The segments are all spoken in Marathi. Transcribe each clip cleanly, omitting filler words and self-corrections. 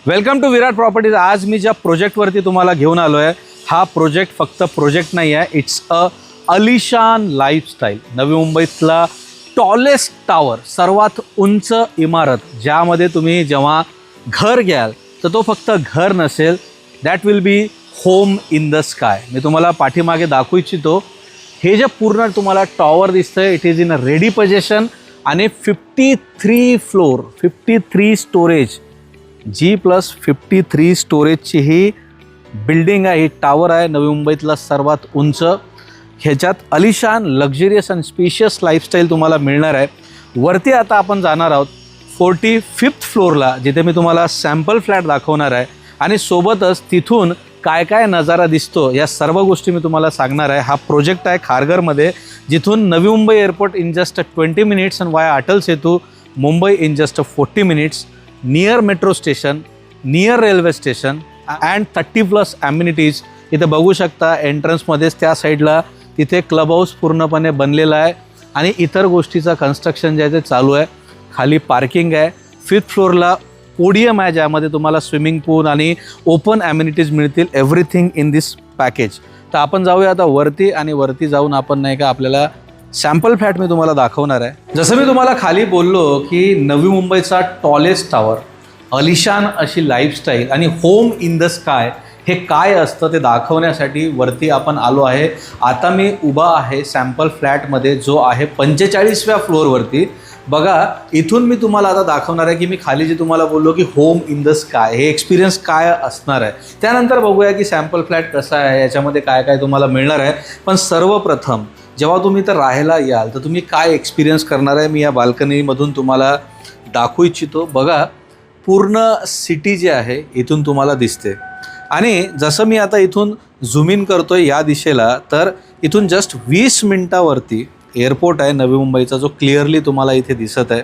Welcome to Virat properties. आज मी ज्या प्रोजेक्टवरती तुम्हाला घेऊन आलो आहे, हा प्रोजेक्ट फक्त प्रोजेक्ट नाही आहे, इट्स अ अलिशान लाईफस्टाईल। नवी मुंबईतला टॉलेस्ट टावर, सर्वात उंच इमारत, ज्यामध्ये तुम्ही जेव्हा घर घ्याल तर तो फक्त घर नसेल, that will be home in the sky. मी तुम्हाला पाठीमागे दाखवू इच्छितो, हे जे पूर्ण तुम्हाला टॉवर दिसतंय, it is in a ready position आणि 53 फ्लोर, 53 स्टोरेज, G+53 स्टोरेजची ही बिल्डिंग आहे, ही टावर आहे, नवी मुंबईतला सर्वात उंच। ह्याच्यात अलिशान लक्झरियस अँड स्पेशियस लाईफस्टाईल तुम्हाला मिळणार आहे। वरती आता आपण जाणार आहोत 45th फ्लोअरला, जिथे मी तुम्हाला सॅम्पल फ्लॅट दाखवणार आहे आणि सोबतच तिथून काय काय नजारा दिसतो या सर्व गोष्टी मी तुम्हाला सांगणार आहे। हा प्रोजेक्ट आहे खारघरमध्ये, जिथून Navi Mumbai airport in just 20 minutes and via Atal Setu Mumbai in just 40 minutes, near metro station, near railway station and 30+ amenities. इथे बघू शकता एंट्रन्समध्येच त्या साईडला तिथे क्लब हाऊस पूर्णपणे बनलेला आहे आणि इतर गोष्टीचं कन्स्ट्रक्शन जे आहे ते चालू आहे। खाली पार्किंग आहे, 5th फ्लोअरला पोडियम आहे, ज्यामध्ये तुम्हाला स्विमिंग पूल आणि ओपन ॲम्युनिटीज मिळतील, एव्हरीथिंग इन दिस पॅकेज। तर आपण जाऊया आता वरती आणि वरती जाऊन आपण नाही का आपल्याला सॅम्पल फ्लॅट मी तुम्हाला दाखवणार आहे। जसं मी तुम्हाला खाली बोललो की नवी मुंबईचा टॉलेस्ट टावर, अलिशान अशी लाईफस्टाईल आणि होम इन द स्काय हे काय असतं ते दाखवण्यासाठी वरती आपण आलो आहे। आता मी उभा आहे सॅम्पल फ्लॅटमध्ये, जो आहे 45व्या फ्लोअरवरती। बघा, इथून मी तुम्हाला आता दाखवणार आहे की मी खाली जे तुम्हाला बोललो की होम इन द स्काय, हे एक्सपिरियन्स काय असणार आहे। त्यानंतर बघूया की सॅम्पल फ्लॅट कसा आहे, याच्यामध्ये काय काय तुम्हाला मिळणार आहे। पण सर्वप्रथम जेव्हा तुम्ही इथं राहायला याल तर तुम्ही काय एक्सपिरियन्स करणार आहे, मी या बाल्कनीमधून तुम्हाला दाखवू इच्छितो। बघा, पूर्ण सिटी जी आहे इथून तुम्हाला दिसते आणि जसं मी आता इथून झूम इन करतोय या दिशेला, तर इथून जस्ट 20 मिनटावरती एअरपोर्ट आहे नवी मुंबईचा, जो क्लिअरली तुम्हाला इथे दिसत आहे।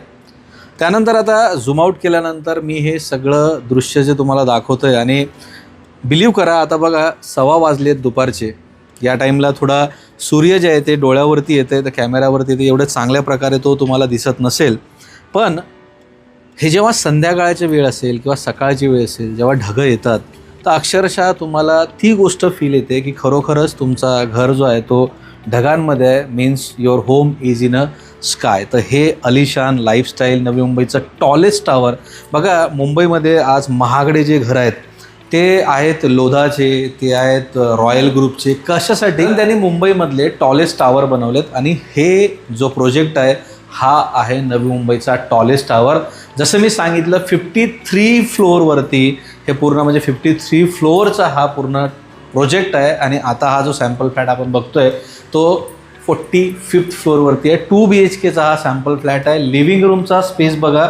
त्यानंतर आता झूम आऊट केल्यानंतर मी हे सगळं दृश्य जे तुम्हाला दाखवतो आहे आणि बिलीव करा, आता बघा 1:15 वाजलेत दुपारचे। या टाईमला थोडा सूर्य जे आहे ते डोळ्यावरती येते, तर कॅमेऱ्यावरती ते एवढं चांगल्या प्रकारे तो तुम्हाला दिसत नसेल। पण हे जेव्हा संध्याकाळची वेळ असेल किंवा सकाळची वेळ असेल, जेव्हा ढगं येतात, तर अक्षरशः तुम्हाला ती गोष्ट फील येते की खरोखरच तुमचा घर जो आहे तो ढगांमध्ये आहे, means your home is in a sky. तर हे अलिशान लाईफस्टाईल, नवी मुंबईचं टॉलेस्ट टावर। बघा, मुंबईमध्ये आज महागडे जे घर आहेत ते आहेत लोधाचे, ते आहेत रॉयल ग्रुपचे। कशासाठी? त्यांनी मुंबईमधले टॉलेस्ट टावर बनवलेत आणि हे जो प्रोजेक्ट आहे हा आहे नवी मुंबईचा टॉलेस्ट टावर। जसं मी सांगितलं 53 फ्लोअरवरती हे पूर्ण, म्हणजे 53 फ्लोअरचा हा पूर्ण प्रोजेक्ट आहे। आणि आता हा जो सॅम्पल फ्लॅट आपण बघतोय तो 45th फ्लोअरवरती आहे। 2 BHKचा हा सॅम्पल फ्लॅट आहे। लिव्हिंग रूमचा स्पेस बघा,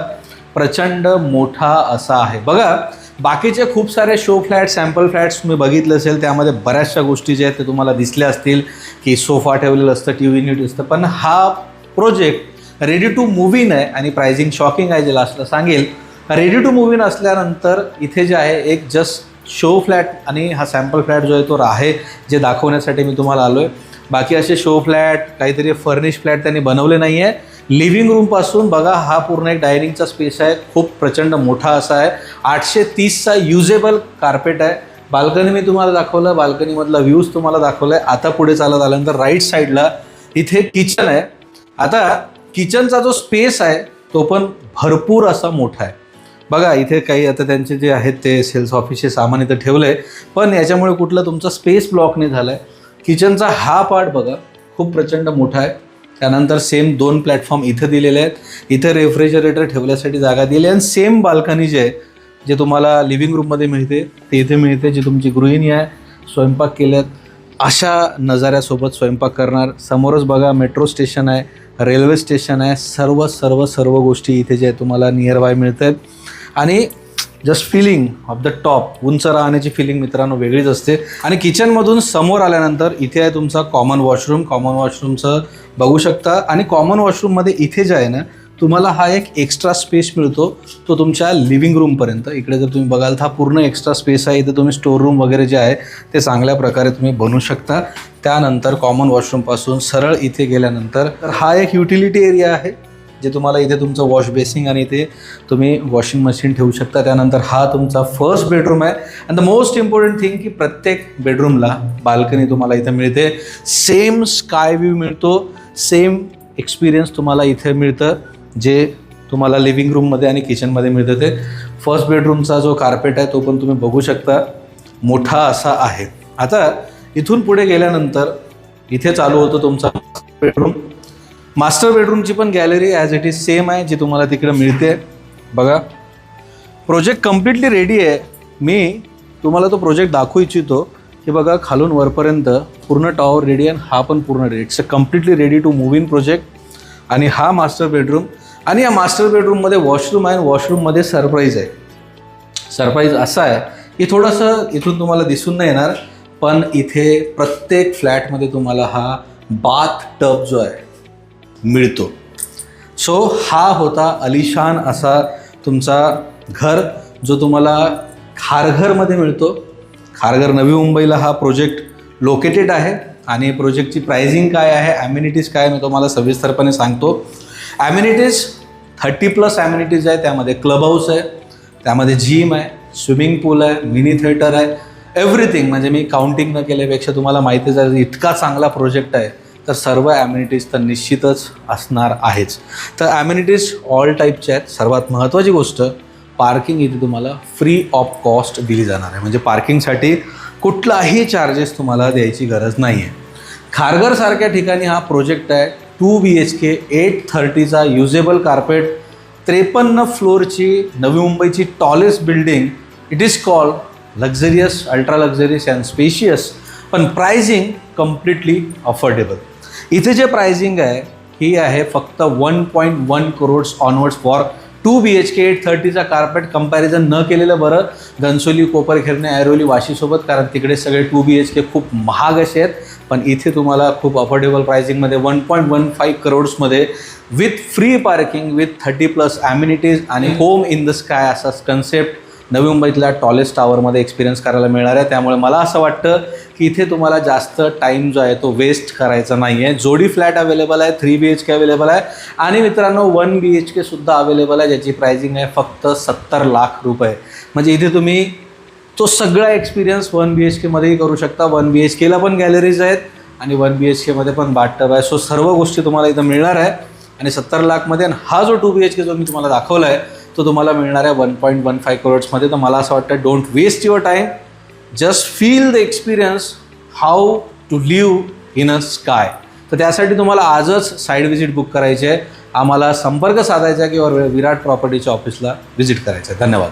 प्रचंड मोठा असा आहे। बघा, बाकीचे खूप सारे शो फ्लॅट, सॅम्पल फ्लॅट्स तुम्ही बघितले असेल, त्यामध्ये बऱ्याचशा गोष्टी ज्या आहेत ते तुम्हाला दिसल्या असतील की सोफा ठेवलेलं असतं, TV युनिट असतं। पण हा project ready to move in आहे आणि प्राइसिंग शॉकिंग आहे, जे लास्टला सांगेल। रेडी टू मूव्ह इन असल्यानंतर इथे जे आहे एक जस्ट शो फ्लॅट आणि हा सॅम्पल फ्लॅट जो आहे तो आहे, जे दाखवण्यासाठी मी तुम्हाला आलो आहे। बाकी असे शो फ्लॅट, काहीतरी फर्निश फ्लॅट त्यांनी बनवले नाही आहे। लिव्हिंग रूमपासून बघा, हा पूर्ण एक डायनिंगचा स्पेस आहे, खूप प्रचंड मोठा असा आहे। 830चा युजेबल कार्पेट आहे। बाल्कनी मी तुम्हाला दाखवलं, बाल्कनीमधला व्ह्यूज तुम्हाला दाखवला आहे। आता पुढे चालत आल्यानंतर राईट साईडला इथे किचन आहे। आता किचनचा जो स्पेस आहे तो पण भरपूर असा मोठा आहे। बघा, इथे काही आता त्यांचे जे आहेत ते सेल्स ऑफिसचे सामान इथं ठेवलं आहे, पण याच्यामुळे कुठलं तुमचा स्पेस ब्लॉक नाही झाला आहे। किचनचा हा पार्ट बघा, खूप प्रचंड मोठा आहे। त्यानंतर सेम 2 प्लॅटफॉर्म इथं दिलेले आहेत, इथं रेफ्रिजरेटर ठेवण्यासाठी जागा दिली आहे। आणि सेम बाल्कनी जे आहे, जे तुम्हाला लिव्हिंग रूममध्ये मिळते ते इथे मिळते, जी तुमची गृहिणी आहे स्वयंपाक केल्यात अशा नजाऱ्यासोबत स्वयंपाक करणार। समोरच बघा मेट्रो स्टेशन आहे, रेल्वे स्टेशन आहे, सर्व गोष्टी इथे जे तुम्हाला नियर बाय मिळत आहेत। आणि just feeling of the top, उंच राहण्याची फिलिंग मित्रांनो वेगळीच असते। आणि किचनमधून समोर आल्यानंतर इथे आहे तुमचा कॉमन वॉशरूम। कॉमन वॉशरूमचं बघू शकता आणि कॉमन वॉशरूममध्ये इथे जे आहे ना, तुम्हाला हा एक एक्स्ट्रा स्पेस मिळतो, तो तुमच्या लिव्हिंग रूमपर्यंत। इकडे जर तुम्ही बघाल तर हा पूर्ण एक्स्ट्रा स्पेस आहे, इथे तुम्ही स्टोर रूम वगैरे जे आहे ते चांगल्या प्रकारे तुम्ही बनवू शकता। त्यानंतर कॉमन वॉशरूमपासून सरळ इथे गेल्यानंतर हा एक युटिलिटी एरिया आहे, जे तुम्हाला इथे तुमचं वॉश बेसिंग आणि इथे तुम्ही वॉशिंग मशीन ठेवू शकता. त्यानंतर हा तुमचा फर्स्ट बेडरूम आहे. And the most important thing की प्रत्येक बेडरूमला बाल्कनी तुम्हाला इथे मिळते. सेम स्काय व्ह्यू मिळतो, सेम एक्सपिरियन्स तुम्हाला इथे मिळतं जे तुम्हाला लिव्हिंग रूममध्ये आणि किचनमध्ये मिळतं. ते फर्स्ट बेडरूमचा जो कार्पेट आहे तो पण तुम्ही बघू शकता, मोठा असा आहे. आता इथून पुढे गेल्यानंतर इथे चालू होतो तुमचा बेडरूम. मास्टर बेडरूमची पण gallery as it is same आहे जी तुम्हाला तिकडे मिळते. बघा प्रोजेक्ट कम्प्लिटली रेडी आहे. मी तुम्हाला तो प्रोजेक्ट दाखवू इच्छितो की बघा खालून वरपर्यंत पूर्ण टॉवर रेडी आहे. हा पण पूर्ण ready. It's a completely ready to move in project. आणि हा मास्टर बेडरूम, आणि या मास्टर बेडरूममध्ये वॉशरूम आहे. वॉशरूममध्ये सरप्राईज आहे. सरप्राईज असा आहे की थोडंसं इथून तुम्हाला दिसून नाही येणार, पण इथे प्रत्येक फ्लॅटमध्ये तुम्हाला हा बाथ टब जो आहे मिळतो. सो हा होता अलिशान असा तुमचा घर जो तुम्हाला खारघरमध्ये मिळतो. खारघर नवी मुंबईला हा प्रोजेक्ट लोकेटेड आहे. आणि प्रोजेक्टची प्राइसिंग काय आहे, ॲम्युनिटीज काय, मी तुम्हाला सविस्तरपणे सांगतो. ॲम्युनिटीज 30+ ॲम्युनिटीज आहे. त्यामध्ये क्लब हाऊस आहे, त्यामध्ये जिम आहे, स्विमिंग पूल आहे, मिनी थिएटर आहे, एव्हरीथिंग. म्हणजे मी काउंटिंग न केल्यापेक्षा तुम्हाला माहितीच आहे इतका चांगला प्रोजेक्ट आहे तर सर्व ॲम्युनिटीज तर निश्चितच असणार आहेच. तर ॲम्युनिटीज ऑल टाईपच्या आहेत. सर्वात महत्त्वाची गोष्ट, पार्किंग इथे तुम्हाला फ्री ऑफ कॉस्ट दिली जाणार आहे. म्हणजे पार्किंगसाठी कुठलाही चार्जेस तुम्हाला द्यायची गरज नाही आहे. खारघरसारख्या ठिकाणी हा प्रोजेक्ट आहे. 2 BHK 830चा युजेबल कार्पेट, 53 फ्लोअरची नवी मुंबईची tallest building. It is called luxurious, ultra luxurious and spacious. पण प्राइसिंग कम्प्लिटली अफोर्डेबल. इथे जे प्राइसिंग आहे ही आहे फक्त 1.1 करोड्स ऑनवर्ड्स फॉर 2 BHK 830चा कार्पेट. कंपॅरिझन न केलेलं बरं घनसोली, कोपरखिरणे, ऐरोली, वाशीसोबत, कारण तिकडे सगळे 2 BHK खूप महाग असे आहेत. पण इथे तुम्हाला खूप अफोर्डेबल प्राइसिंगमध्ये 1.15 करोड्समध्ये with free parking, with 30+ amenities आणि होम इन द स्काय असा कन्सेप्ट नवी मुंबईतल्या टॉलेस्ट टॉवरमध्ये एक्सपिरियन्स करायला मिळणार आहे. त्यामुळे मला असं वाटतं की इथे तुम्हाला जास्त टाईम जो आहे तो वेस्ट करायचा नाही आहे. जोडी फ्लॅट अवेलेबल आहे, 3 BHK अवेलेबल आहे आणि मित्रांनो 1 BHK सुद्धा अवेलेबल आहे, ज्याची प्राइसिंग आहे फक्त 70 लाख रुपये. म्हणजे इथे तुम्ही तो सगळा एक्सपिरियन्स 1 BHKमध्येही करू शकता. 1 BHKला पण गॅलरीज आहेत आणि 1 BHKमध्ये पण बाथटब आहे. सो सर्व गोष्टी तुम्हाला इथं मिळणार आहे. आणि 70 लाखमध्ये. आणि हा जो 2 BHK जो मी तुम्हाला दाखवला आहे तो तुम्हाला मिळणार आहे 1.15 करोड्समध्ये. तर मला असं वाटतं don't waste your time, just feel the experience how to live in a sky. तर त्यासाठी तुम्हाला आजच साईड व्हिजिट बुक करायची आहे. आम्हाला संपर्क साधायचा किंवा विराट प्रॉपर्टीच्या ऑफिसला व्हिजिट करायचं आहे. धन्यवाद.